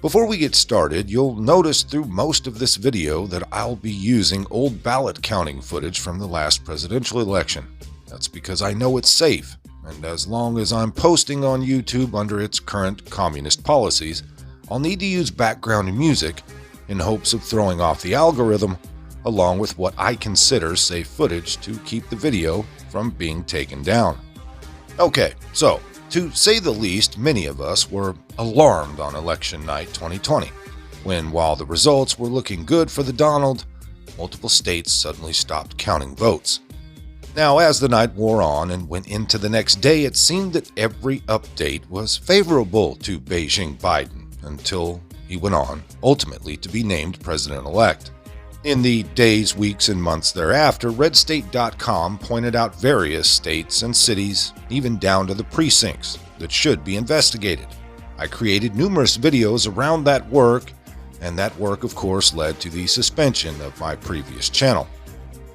Before we get started, you'll notice through most of this video that I'll be using old ballot counting footage from the last presidential election. That's because I know it's safe, and as long as I'm posting on YouTube under its current communist policies, I'll need to use background music in hopes of throwing off the algorithm, along with what I consider safe footage to keep the video from being taken down. Okay, so to say the least, many of us were alarmed on election night 2020, when while the results were looking good for the Donald, multiple states suddenly stopped counting votes. Now, as the night wore on and went into the next day, it seemed that every update was favorable to Beijing Biden until he went on, ultimately to be named president-elect. In the days, weeks, and months thereafter, RedState.com pointed out various states and cities, even down to the precincts, that should be investigated. I created numerous videos around that work, and that work, of course, led to the suspension of my previous channel.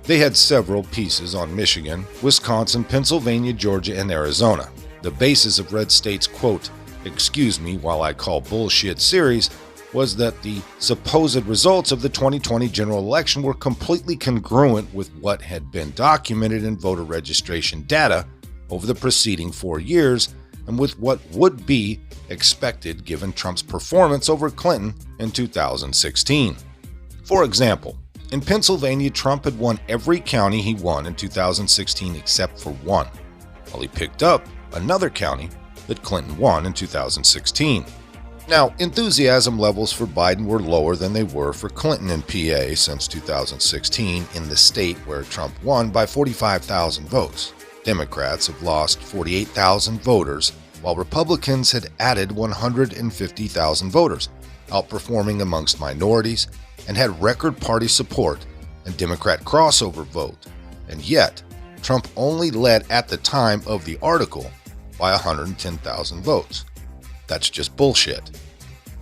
They had several pieces on Michigan, Wisconsin, Pennsylvania, Georgia, and Arizona. The basis of Red State's quote, "excuse me while I call bullshit" series was that the supposed results of the 2020 general election were completely congruent with what had been documented in voter registration data over the preceding 4 years and with what would be expected given Trump's performance over Clinton in 2016. For example, in Pennsylvania, Trump had won every county he won in 2016 except for one, while he picked up another county that Clinton won in 2016. Now, enthusiasm levels for Biden were lower than they were for Clinton in PA since 2016 in the state where Trump won by 45,000 votes. Democrats have lost 48,000 voters, while Republicans had added 150,000 voters, outperforming amongst minorities, and had record party support and Democrat crossover vote. And yet, Trump only led at the time of the article by 110,000 votes. That's just bullshit.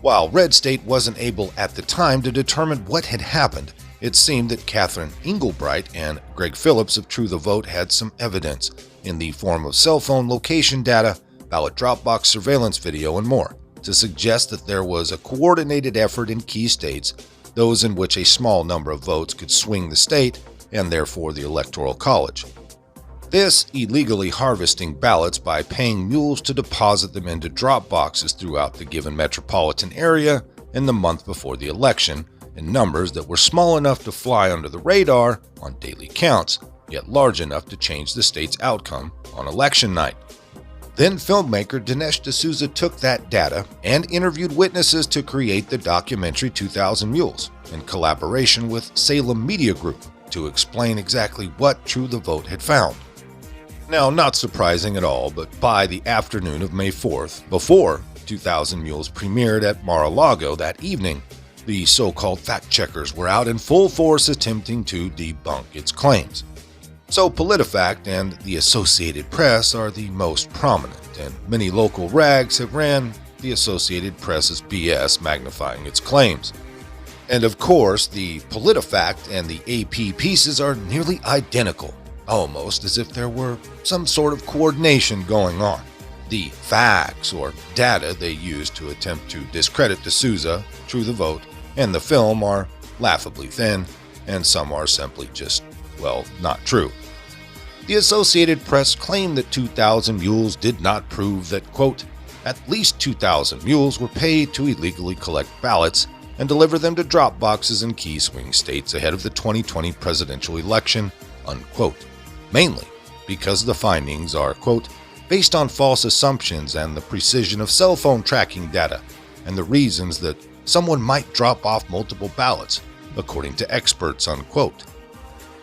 While Red State wasn't able at the time to determine what had happened, it seemed that Catherine Engelbright and Greg Phillips of True the Vote had some evidence in the form of cell phone location data, ballot Dropbox surveillance video, and more to suggest that there was a coordinated effort in key states, those in which a small number of votes could swing the state and therefore the Electoral College. This illegally harvesting ballots by paying Mules to deposit them into drop boxes throughout the given metropolitan area in the month before the election in numbers that were small enough to fly under the radar on daily counts, yet large enough to change the state's outcome on election night. Then filmmaker Dinesh D'Souza took that data and interviewed witnesses to create the documentary 2000 Mules in collaboration with Salem Media Group to explain exactly what True the Vote had found. Now, not surprising at all, but by the afternoon of May 4th, before 2000 Mules premiered at Mar-a-Lago that evening, the so-called fact-checkers were out in full force attempting to debunk its claims. So PolitiFact and the Associated Press are the most prominent, and many local rags have ran the Associated Press's BS, magnifying its claims. And of course, the PolitiFact and the AP pieces are nearly identical, almost as if there were some sort of coordination going on. The facts or data they use to attempt to discredit D'Souza, True the Vote, and the film are laughably thin, and some are simply just, well, not true. The Associated Press claimed that 2000 Mules did not prove that, quote, at least 2,000 mules were paid to illegally collect ballots and deliver them to drop boxes in key swing states ahead of the 2020 presidential election, unquote. Mainly because the findings are, quote, based on false assumptions and the precision of cell phone tracking data, and the reasons that someone might drop off multiple ballots, according to experts, unquote.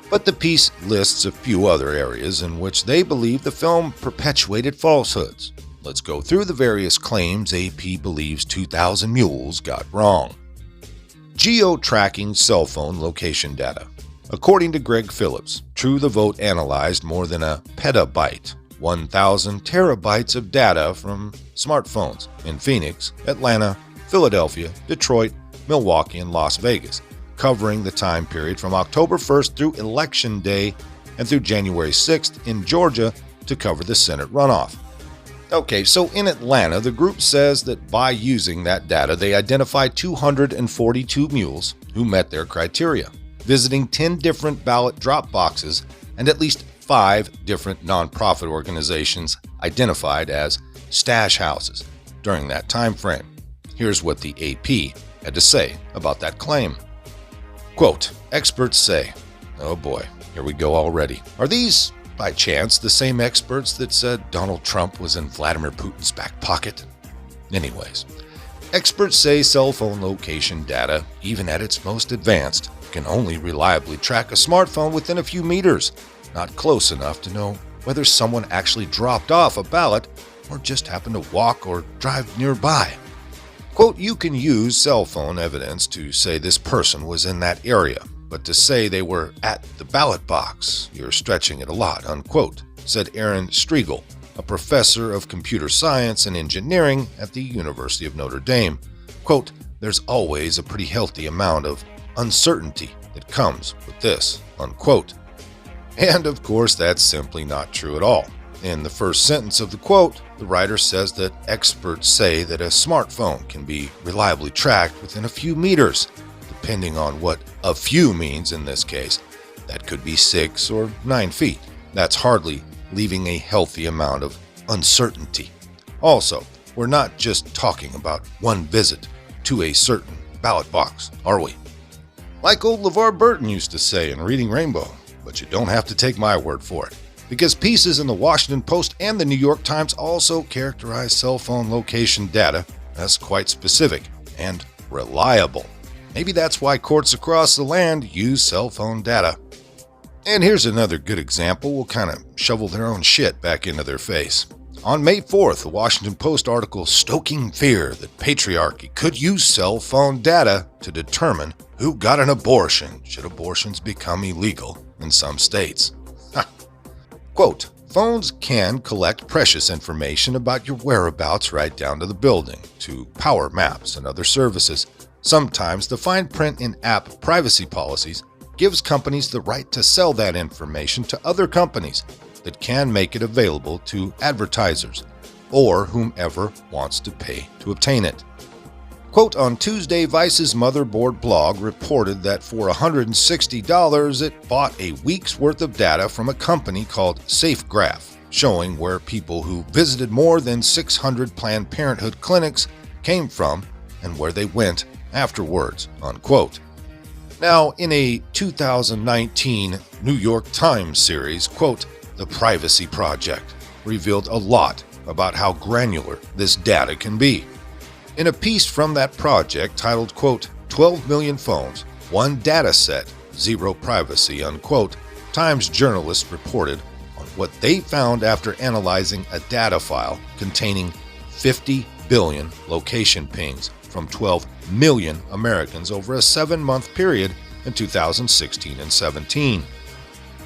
But the piece lists a few other areas in which they believe the film perpetuated falsehoods. Let's go through the various claims AP believes 2000 Mules got wrong. Geo-tracking cell phone location data. According to Greg Phillips, True the Vote analyzed more than a petabyte, 1,000 terabytes of data from smartphones in Phoenix, Atlanta, Philadelphia, Detroit, Milwaukee, and Las Vegas, covering the time period from October 1st through Election Day and through January 6th in Georgia to cover the Senate runoff. Okay, so in Atlanta, the group says that by using that data, they identified 242 mules who met their criteria, visiting 10 different ballot drop boxes and at least 5 different nonprofit organizations identified as stash houses during that time frame. Here's what the AP had to say about that claim. Quote, experts say, oh boy, here we go already. Are these, by chance, the same experts that said Donald Trump was in Vladimir Putin's back pocket? Anyways, experts say cell phone location data, even at its most advanced, can only reliably track a smartphone within a few meters, not close enough to know whether someone actually dropped off a ballot or just happened to walk or drive nearby. Quote, you can use cell phone evidence to say this person was in that area, but to say they were at the ballot box, you're stretching it a lot, unquote, said Aaron Striegel, a professor of computer science and engineering at the University of Notre Dame. Quote, there's always a pretty healthy amount of uncertainty that comes with this, unquote. And of course, that's simply not true at all. In the first sentence of the quote, the writer says that experts say that a smartphone can be reliably tracked within a few meters, depending on what a few means in this case. That could be 6 or 9 feet. That's hardly leaving a healthy amount of uncertainty. Also, we're not just talking about one visit to a certain ballot box, are we? Like old LeVar Burton used to say in Reading Rainbow, but you don't have to take my word for it. Because pieces in the Washington Post and the New York Times also characterize cell phone location data as quite specific and reliable. Maybe that's why courts across the land use cell phone data. And here's another good example will kind of shovel their own shit back into their face. On May 4th, the Washington Post article stoking fear that patriarchy could use cell phone data to determine who got an abortion should abortions become illegal in some states. Quote, phones can collect precious information about your whereabouts right down to the building, to power maps and other services. Sometimes the fine print in app privacy policies gives companies the right to sell that information to other companies that can make it available to advertisers or whomever wants to pay to obtain it. Quote, on Tuesday, Vice's motherboard blog reported that for $160, it bought a week's worth of data from a company called SafeGraph, showing where people who visited more than 600 Planned Parenthood clinics came from and where they went afterwards, unquote. Now, in a 2019 New York Times series, quote, The Privacy Project revealed a lot about how granular this data can be. In a piece from that project titled, quote, 12 million phones, one data set, zero privacy, unquote, Times journalists reported on what they found after analyzing a data file containing 50 billion location pings from 12 million Americans over a 7-month period in 2016 and 17.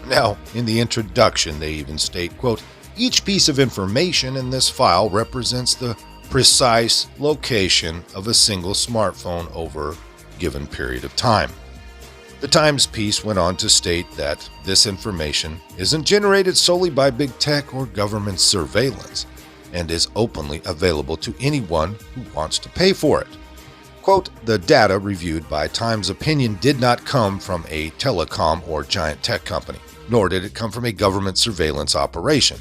Now, in the introduction, they even state, quote, each piece of information in this file represents the precise location of a single smartphone over a given period of time. The Times piece went on to state that this information isn't generated solely by big tech or government surveillance and is openly available to anyone who wants to pay for it. Quote, the data reviewed by Times Opinion did not come from a telecom or giant tech company, nor did it come from a government surveillance operation.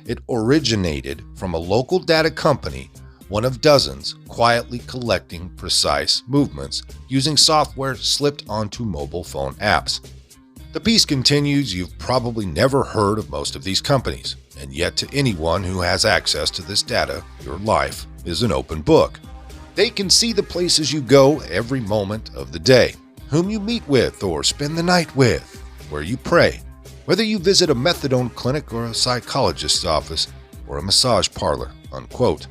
It originated from a local data company, one of dozens quietly collecting precise movements using software slipped onto mobile phone apps. The piece continues, you've probably never heard of most of these companies, and yet to anyone who has access to this data, your life is an open book. They can see the places you go every moment of the day, whom you meet with or spend the night with, where you pray, whether you visit a methadone clinic or a psychologist's office or a massage parlor, unquote.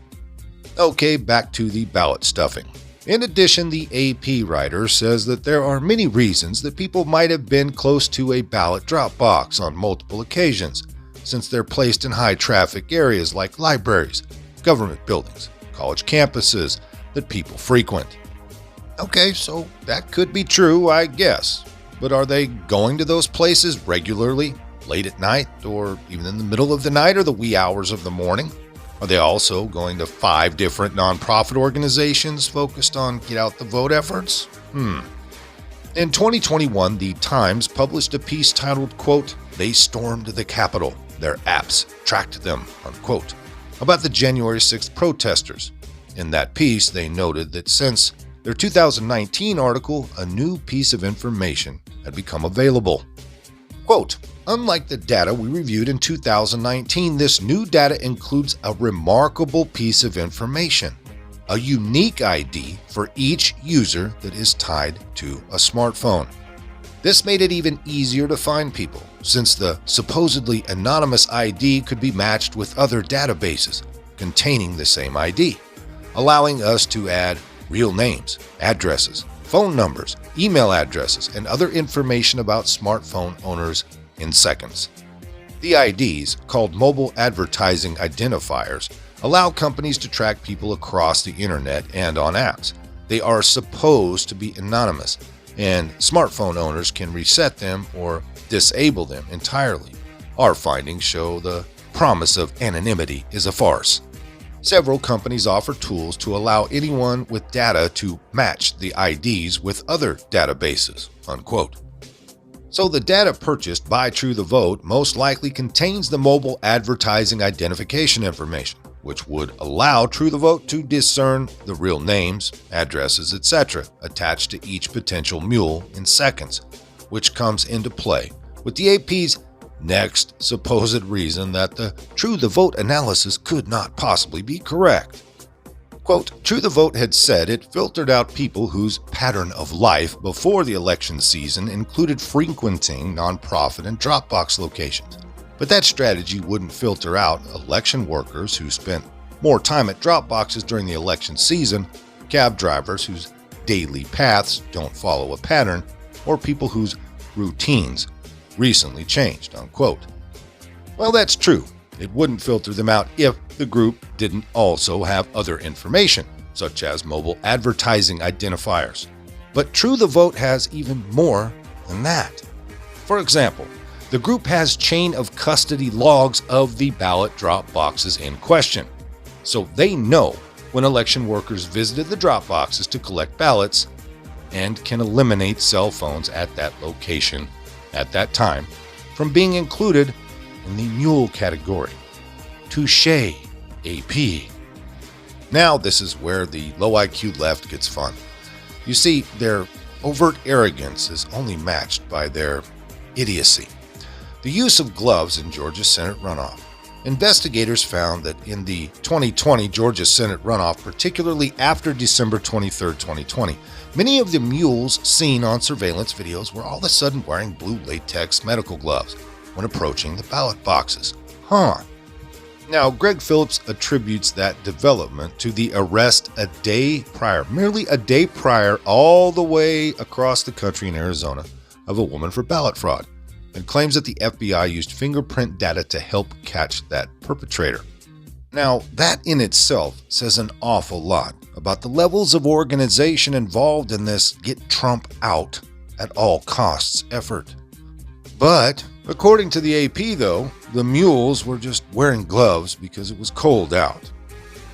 Okay, back to the ballot stuffing. In addition, the AP writer says that there are many reasons that people might have been close to a ballot drop box on multiple occasions, since they're placed in high-traffic areas like libraries, government buildings, college campuses that people frequent. Okay, so that could be true, I guess. But are they going to those places regularly, late at night, or even in the middle of the night or the wee hours of the morning? Are they also going to 5 different nonprofit organizations focused on get out the vote efforts? In 2021, The Times published a piece titled, quote, "They stormed the Capitol. Their apps tracked them," unquote, about the January 6th protesters. In that piece, they noted that since their 2019 article, a new piece of information had become available. Quote, "Unlike the data we reviewed in 2019, this new data includes a remarkable piece of information, a unique ID for each user that is tied to a smartphone. This made it even easier to find people, since the supposedly anonymous ID could be matched with other databases containing the same ID, allowing us to add real names, addresses, phone numbers, email addresses, and other information about smartphone owners in seconds. The IDs, called mobile advertising identifiers, allow companies to track people across the internet and on apps. They are supposed to be anonymous, and smartphone owners can reset them or disable them entirely. Our findings show the promise of anonymity is a farce. Several companies offer tools to allow anyone with data to match the IDs with other databases," unquote. So the data purchased by True the Vote most likely contains the mobile advertising identification information, which would allow True the Vote to discern the real names, addresses, etc. attached to each potential mule in seconds, which comes into play with the AP's next supposed reason that the True the Vote analysis could not possibly be correct. Quote, "True the Vote had said it filtered out people whose pattern of life before the election season included frequenting nonprofit and Dropbox locations. But that strategy wouldn't filter out election workers who spent more time at Dropboxes during the election season, cab drivers whose daily paths don't follow a pattern, or people whose routines recently changed," unquote. Well, that's true. It wouldn't filter them out if the group didn't also have other information, such as mobile advertising identifiers. But True the Vote has even more than that. For example, the group has chain of custody logs of the ballot drop boxes in question, so they know when election workers visited the drop boxes to collect ballots and can eliminate cell phones at that location at that time from being included in the mule category. Touché, AP. Now this is where the low IQ left gets fun. You see, their overt arrogance is only matched by their idiocy. The use of gloves in Georgia's Senate runoff. Investigators found that in the 2020 Georgia Senate runoff, particularly after December 23, 2020, many of the mules seen on surveillance videos were all of a sudden wearing blue latex medical gloves when approaching the ballot boxes. Now, Greg Phillips attributes that development to the arrest a day prior, merely a day prior, all the way across the country in Arizona, of a woman for ballot fraud, and claims that the FBI used fingerprint data to help catch that perpetrator. Now, that in itself says an awful lot about the levels of organization involved in this get Trump out at all costs effort. But according to the AP, though, the mules were just wearing gloves because it was cold out.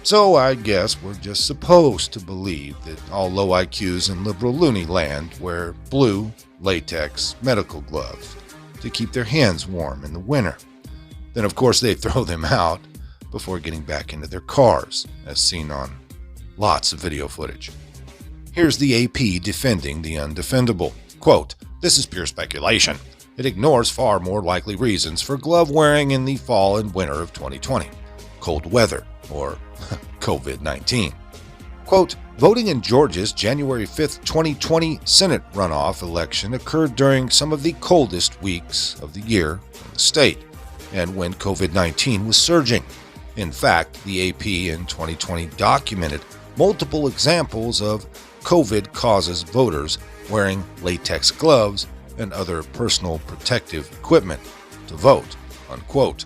So I guess we're just supposed to believe that all low IQs in liberal loony land wear blue latex medical gloves to keep their hands warm in the winter. Then, of course, they throw them out before getting back into their cars, as seen on lots of video footage. Here's the AP defending the undefendable. Quote, "This is pure speculation. It ignores far more likely reasons for glove wearing in the fall and winter of 2020. Cold weather, or COVID-19. Quote, "Voting in Georgia's January 5th, 2020 Senate runoff election occurred during some of the coldest weeks of the year in the state, and when COVID-19 was surging. In fact, the AP in 2020 documented multiple examples of COVID causes voters wearing latex gloves and other personal protective equipment to vote," unquote.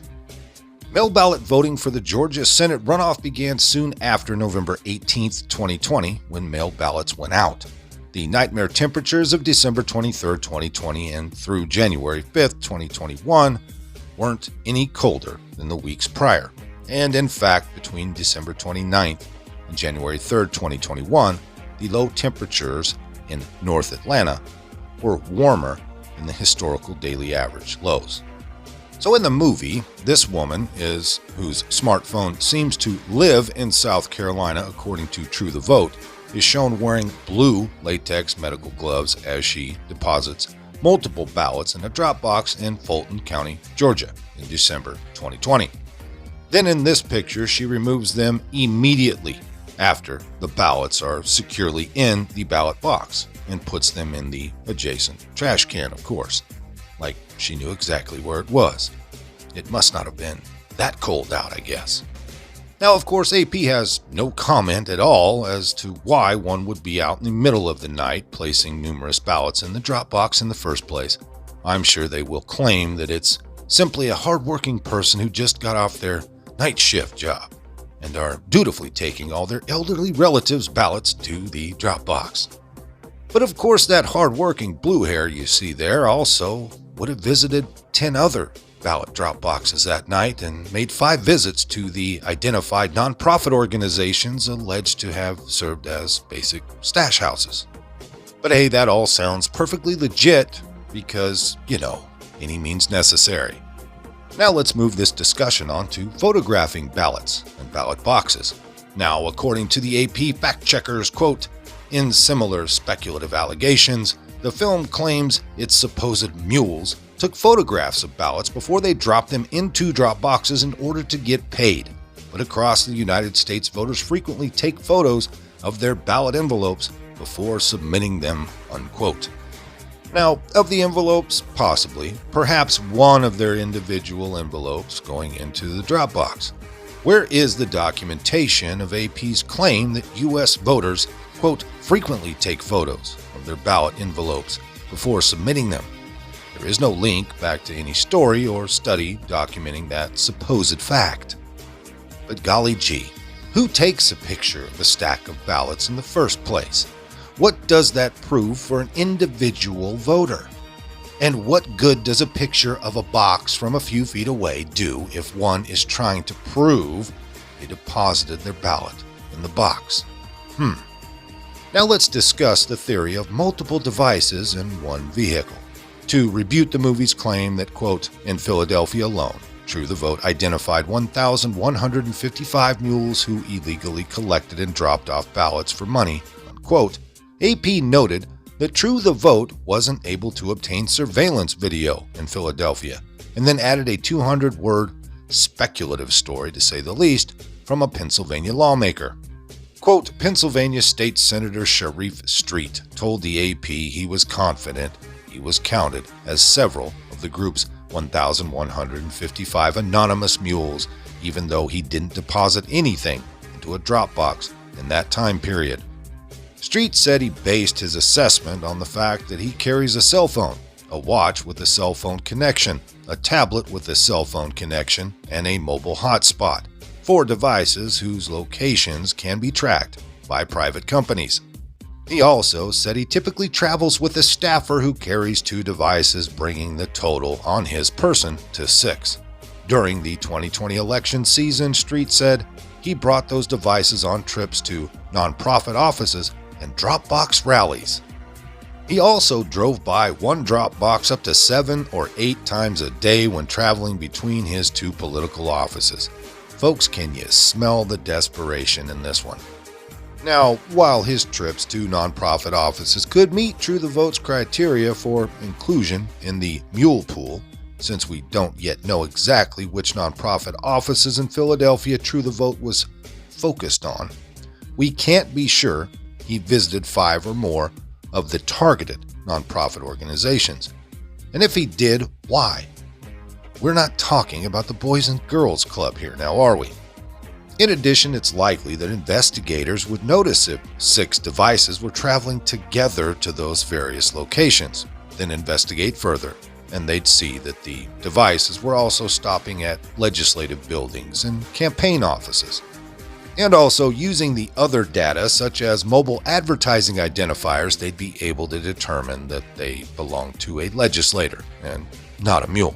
Mail ballot voting for the Georgia Senate runoff began soon after November 18th, 2020, when mail ballots went out. The nightmare temperatures of December 23rd, 2020 and through January 5th, 2021 weren't any colder than the weeks prior, And in fact, between December 29th and January 3rd, 2021, the low temperatures in North Atlanta were warmer than the historical daily average lows. So in the movie, this woman whose smartphone seems to live in South Carolina, according to True the Vote, is shown wearing blue latex medical gloves as she deposits multiple ballots in a Dropbox in Fulton County, Georgia, in December 2020. Then in this picture, she removes them immediately after the ballots are securely in the ballot box and puts them in the adjacent trash can, of course, like she knew exactly where it was. It must not have been that cold out, I guess. Now, of course, AP has no comment at all as to why one would be out in the middle of the night placing numerous ballots in the Dropbox in the first place. I'm sure they will claim that it's simply a hardworking person who just got off their night shift job and are dutifully taking all their elderly relatives' ballots to the Dropbox. But of course, that hardworking blue hair you see there also would have visited 10 other ballot drop boxes that night and made 5 visits to the identified nonprofit organizations alleged to have served as basic stash houses. But hey, that all sounds perfectly legit because, any means necessary. Now let's move this discussion on to photographing ballots and ballot boxes. Now, according to the AP fact-checkers, quote, in similar speculative allegations, the film claims its supposed mules took photographs of ballots before they dropped them into drop boxes in order to get paid. But across the United States, voters frequently take photos of their ballot envelopes before submitting them, unquote. Now, of the envelopes, perhaps one of their individual envelopes going into the drop box. Where is the documentation of AP's claim that U.S. voters, quote, frequently take photos of their ballot envelopes before submitting them? There is no link back to any story or study documenting that supposed fact. But golly gee, who takes a picture of a stack of ballots in the first place? What does that prove for an individual voter? And what good does a picture of a box from a few feet away do if one is trying to prove they deposited their ballot in the box? Now let's discuss the theory of multiple devices in one vehicle. To rebut the movie's claim that, quote, in Philadelphia alone, True the Vote identified 1,155 mules who illegally collected and dropped off ballots for money, unquote, AP noted that True the Vote wasn't able to obtain surveillance video in Philadelphia, and then added a 200-word speculative story, to say the least, from a Pennsylvania lawmaker. Quote, Pennsylvania State Senator Sharif Street told the AP he was confident he was counted as several of the group's 1,155 anonymous mules, even though he didn't deposit anything into a drop box in that time period. Street said he based his assessment on the fact that he carries a cell phone, a watch with a cell phone connection, a tablet with a cell phone connection, and a mobile hotspot, 4 devices whose locations can be tracked by private companies. He also said he typically travels with a staffer who carries 2 devices, bringing the total on his person to 6. During the 2020 election season, Street said he brought those devices on trips to nonprofit offices and Dropbox rallies. He also drove by one Dropbox up to 7 or 8 times a day when traveling between his 2 political offices. Folks, can you smell the desperation in this one? Now, while his trips to nonprofit offices could meet True the Vote's criteria for inclusion in the mule pool, since we don't yet know exactly which nonprofit offices in Philadelphia True the Vote was focused on, we can't be sure he visited 5 or more of the targeted nonprofit organizations. And if he did, why? We're not talking about the Boys and Girls Club here now, are we? In addition, it's likely that investigators would notice if 6 devices were traveling together to those various locations, then investigate further, and they'd see that the devices were also stopping at legislative buildings and campaign offices, and also using the other data such as mobile advertising identifiers. They'd be able to determine that they belong to a legislator and not a mule.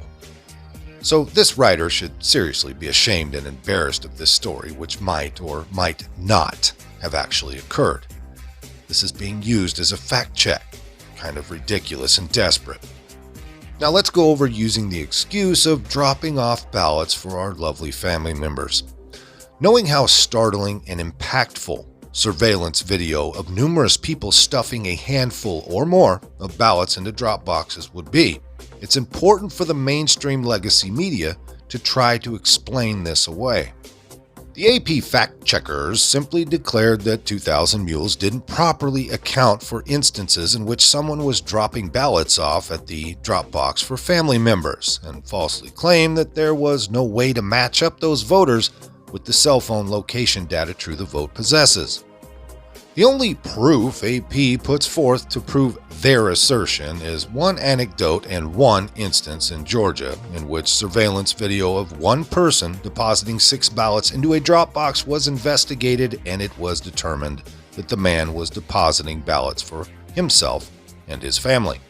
So this writer should seriously be ashamed and embarrassed of this story, which might or might not have actually occurred. This is being used as a fact check. Kind of ridiculous and desperate. Now let's go over using the excuse of dropping off ballots for our lovely family members. Knowing how startling and impactful surveillance video of numerous people stuffing a handful or more of ballots into drop boxes would be, it's important for the mainstream legacy media to try to explain this away. The AP fact-checkers simply declared that 2000 Mules didn't properly account for instances in which someone was dropping ballots off at the drop box for family members, and falsely claimed that there was no way to match up those voters with the cell phone location data True the Vote possesses. The only proof AP puts forth to prove their assertion is one anecdote and one instance in Georgia in which surveillance video of one person depositing 6 ballots into a drop box was investigated, and it was determined that the man was depositing ballots for himself and his family.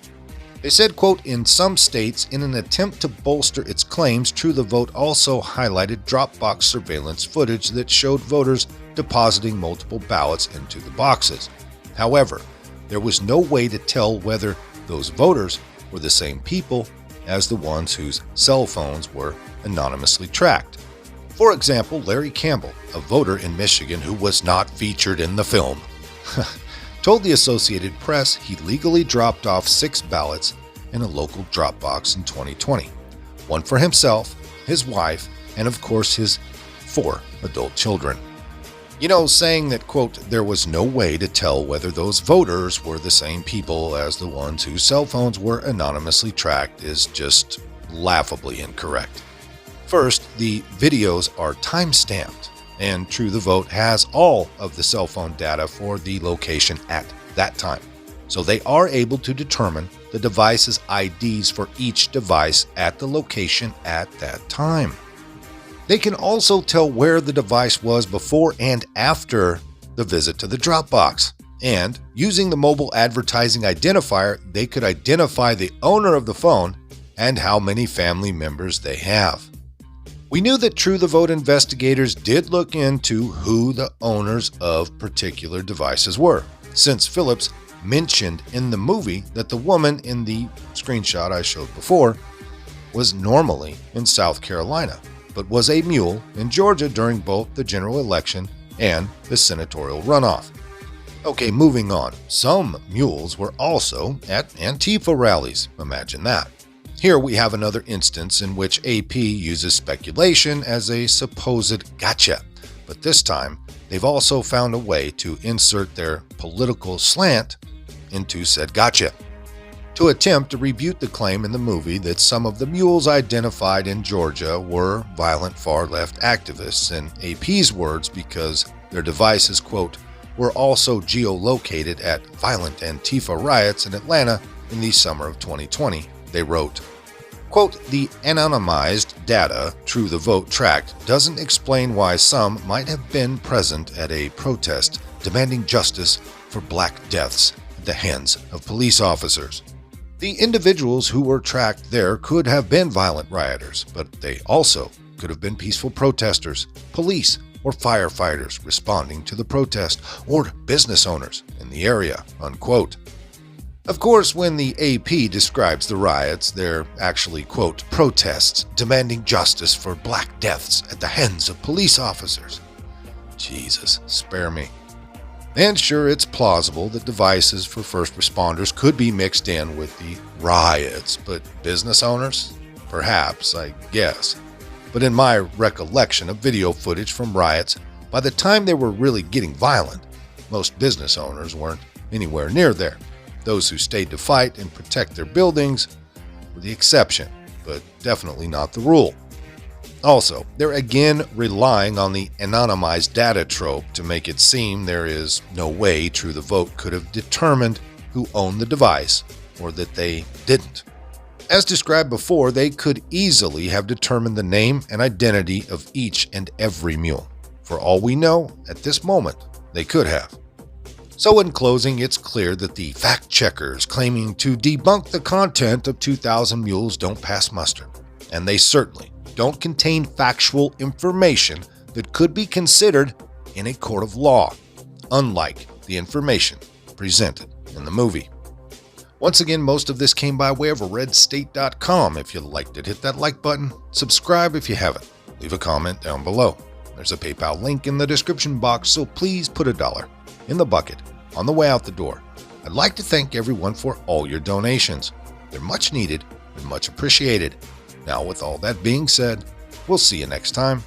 They said, quote, in some states, in an attempt to bolster its claims, True the Vote also highlighted Dropbox surveillance footage that showed voters depositing multiple ballots into the boxes. However, there was no way to tell whether those voters were the same people as the ones whose cell phones were anonymously tracked. For example, Larry Campbell, a voter in Michigan who was not featured in the film, told the Associated Press he legally dropped off 6 ballots in a local drop box in 2020. One for himself, his wife, and of course his 4 adult children. You know, saying that, quote, there was no way to tell whether those voters were the same people as the ones whose cell phones were anonymously tracked is just laughably incorrect. First, the videos are time-stamped, and True the Vote has all of the cell phone data for the location at that time. So they are able to determine the device's IDs for each device at the location at that time. They can also tell where the device was before and after the visit to the Dropbox. And using the mobile advertising identifier, they could identify the owner of the phone and how many family members they have. We knew that True the Vote investigators did look into who the owners of particular devices were, since Phillips mentioned in the movie that the woman in the screenshot I showed before was normally in South Carolina, but was a mule in Georgia during both the general election and the senatorial runoff. Okay, moving on. Some mules were also at Antifa rallies. Imagine that. Here we have another instance in which AP uses speculation as a supposed gotcha, but this time they've also found a way to insert their political slant into said gotcha, to attempt to refute the claim in the movie that some of the mules identified in Georgia were violent far-left activists, in AP's words, because their devices, quote, were also geolocated at violent Antifa riots in Atlanta in the summer of 2020. They wrote, quote, the anonymized data True the Vote tracked doesn't explain why some might have been present at a protest demanding justice for black deaths at the hands of police officers. The individuals who were tracked there could have been violent rioters, but they also could have been peaceful protesters, police, or firefighters responding to the protest, or business owners in the area, unquote. Of course, when the AP describes the riots, they're actually, quote, protests demanding justice for black deaths at the hands of police officers. Jesus, spare me. And sure, it's plausible that devices for first responders could be mixed in with the riots, but business owners? Perhaps, I guess. But in my recollection of video footage from riots, by the time they were really getting violent, most business owners weren't anywhere near there. Those who stayed to fight and protect their buildings were the exception, but definitely not the rule. Also, they're again relying on the anonymized data trope to make it seem there is no way True the Vote could have determined who owned the device, or that they didn't. As described before, they could easily have determined the name and identity of each and every mule. For all we know, at this moment, they could have. So in closing, it's clear that the fact-checkers claiming to debunk the content of 2000 Mules don't pass muster. and they certainly don't contain factual information that could be considered in a court of law, unlike the information presented in the movie. Once again, most of this came by way of redstate.com. If you liked it, hit that like button, subscribe if you haven't, leave a comment down below. There's a PayPal link in the description box, so please put $1 in the bucket on the way out the door. I'd like to thank everyone for all your donations. They're much needed and much appreciated. Now, with all that being said, we'll see you next time.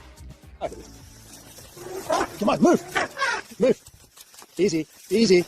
Come on, move. Move. Easy, easy.